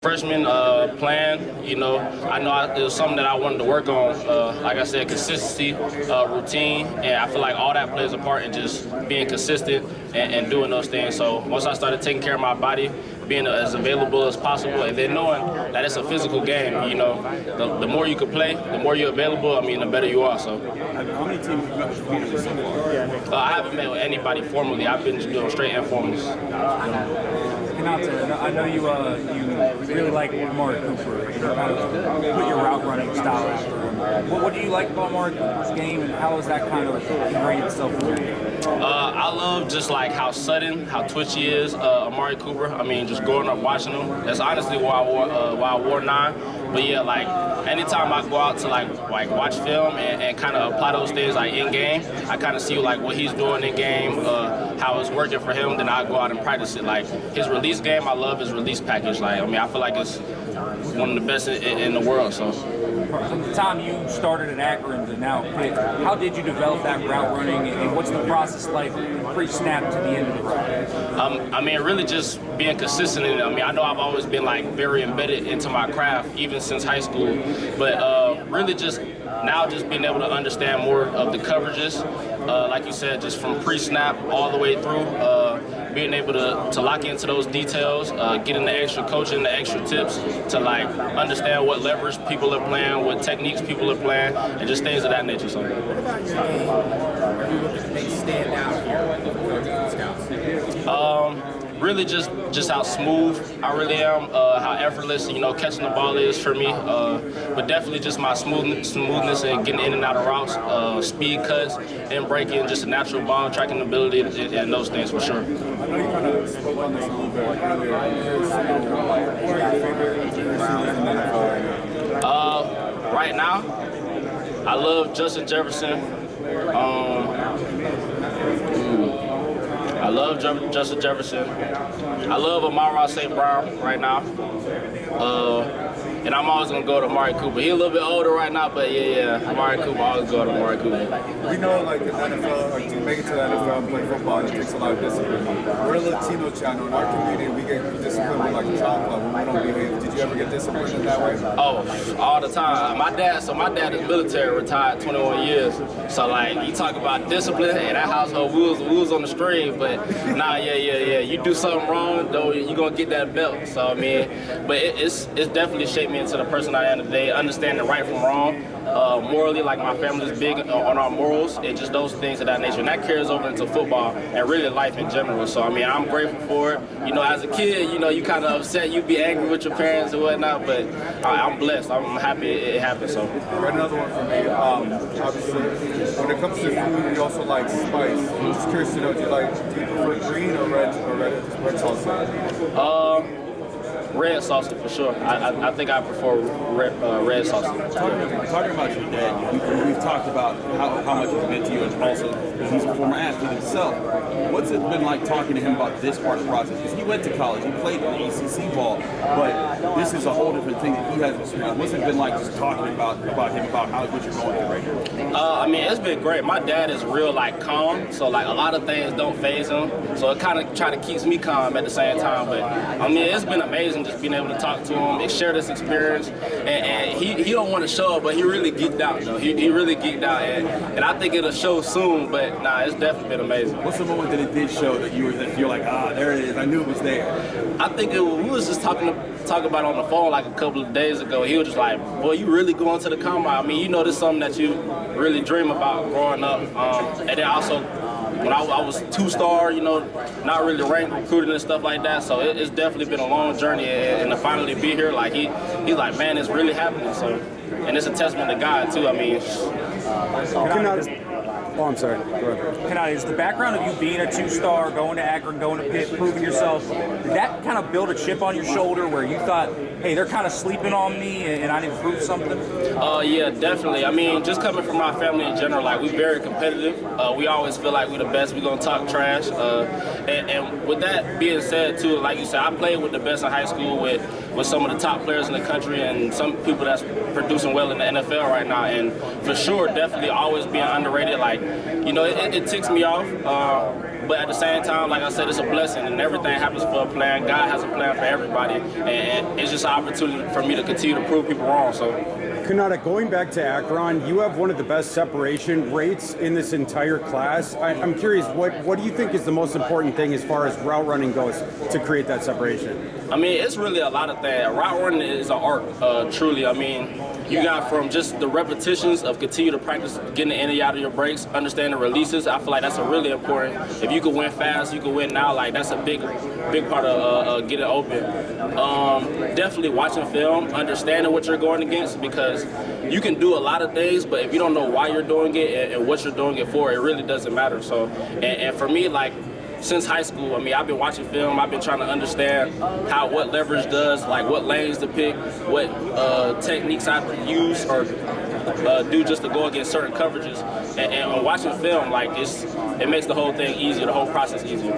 Freshman plan, I know it was something that I wanted to work on. Like I said, consistency, routine, and I feel like all that plays a part in just being consistent and doing those things. So once I started taking care of my body, being as available as possible, and then knowing that it's a physical game, the more you can play, the more you're available, the better you are. So, how many teams have you met formally so far? I haven't met with anybody formally. I've been just doing straight informals. Konata, I know you really like Amari Cooper. You kind of put your route running style after him. What do you like about Amari Cooper's game, and how has that kind of ingrained itself in your game? I love just like how sudden, how twitchy is Amari Cooper. Just growing up watching him. That's honestly why I wore 9. But yeah, like anytime I go out to like watch film and kind of apply those things like in game, I kind of see like what he's doing in game, how it's working for him. Then I go out and practice it. Like his release game, I love his release package. Like I feel like it's one of the best in the world. So. From the time you started at Akron to now Pitt, how did you develop that route running, and what's the process like pre-snap to the end of the route? Really just being consistent in it. I know I've always been like very embedded into my craft, even since high school, but really just now just being able to understand more of the coverages, like you said, just from pre-snap all the way through, being able to lock into those details, getting the extra coaching, the extra tips to like understand what leverage people are playing, what techniques people are playing, and just things of that nature. So. What about your game? Are you looking to make stand out here for the scouts? Really just how smooth I really am, how effortless, catching the ball is for me. But definitely just my smoothness and getting in and out of routes, speed cuts, and breaking, just a natural ball tracking ability and those things for sure. I know you kind of spoke on this a little bit earlier. What are your favorite receivers in the NFL right now, I love Justin Jefferson. I love Justin Jefferson. I love Amon-Ra St. Brown right now. And I'm always going to go to Amari Cooper. He's a little bit older right now, but yeah, Amari Cooper, I always go to Amari Cooper. We know, like, in the NFL, or to make it to the NFL and play football, it takes a lot of discipline. We're a Latino channel. In our community, we get disciplined with, like, a chocolate when we don't behave. Did you ever get disciplined in that way? Oh, all the time. My dad is military, retired 21 years. So, like, you talk about discipline, and that household, we was on the string, but nah, yeah. You do something wrong, though, you're going to get that belt. So, but it's definitely shaped me into the person I am today, understanding right from wrong. Morally, like my family's big on our morals and just those things of that nature. And that carries over into football and really life in general. So, I'm grateful for it. As a kid, you kind of upset, you be angry with your parents and whatnot, but I'm blessed. I'm happy it happened. So. Another one for me. Obviously, when it comes to food, you also like spice. I'm just curious to know, do you prefer green or red salsa? Red salsa for sure. I think I prefer red salsa. Talking about your dad, we've talked about how much it's meant to you, and also he's a former athlete himself. What's it been like talking to him about this part of the process? Because he went to college, he played in the ACC ball, but this is a whole different thing that he has experienced. What's it been like just talking about him, about what you're going through right now? It's been great. My dad is real calm, so a lot of things don't faze him. So it kind of keeps me calm at the same time. But it's been amazing just being able to talk to him and share this experience. And he don't want to show it, but he really geeked out though. He really geeked out, and I think it'll show soon. But it's definitely been amazing. What's the moment that it did show that you're like, there it is, I knew it was there? I think we was just talking about it on the phone like a couple of days ago. He was just like, boy, you really going to the combine. This is something that you really dream about growing up. And then also, when I was 2-star, not really ranked, recruited and stuff like that. So it's definitely been a long journey, and to finally be here, like he's like, man, it's really happening. So, and it's a testament to God too. Oh, I'm sorry. Go ahead. Konata, is the background of you being a 2-star, going to Akron, going to Pitt, proving yourself, did that kind of build a chip on your shoulder where you thought, hey, they're kind of sleeping on me and I need to prove something? Yeah, definitely. Just coming from my family in general, we're very competitive. We always feel like we're the best. We're going to talk trash. And with that being said, too, like you said, I played with the best in high school with some of the top players in the country and some people that's producing well in the NFL right now. And for sure, definitely always being underrated. It ticks me off. But at the same time, like I said, it's a blessing, and everything happens for a plan. God has a plan for everybody, and it's just an opportunity for me to continue to prove people wrong. So. Konata, going back to Akron, you have one of the best separation rates in this entire class. I'm curious, what do you think is the most important thing as far as route running goes to create that separation? I mean, it's really a lot of things. Route running is an art, truly. I mean, you got from just the repetitions of continue to practice getting in and out of your breaks, understanding releases. I feel like that's a really important. If you can win fast, you can win now. Like, that's a big part of getting open. Definitely watching film, understanding what you're going against, because you can do a lot of things, but if you don't know why you're doing it and what you're doing it for, it really doesn't matter. So, and for me, like, since high school, I mean, I've been watching film. I've been trying to understand what leverage does, like what lanes to pick, what techniques I can use or do just to go against certain coverages. And watching film, like, it makes the whole thing easier, the whole process easier.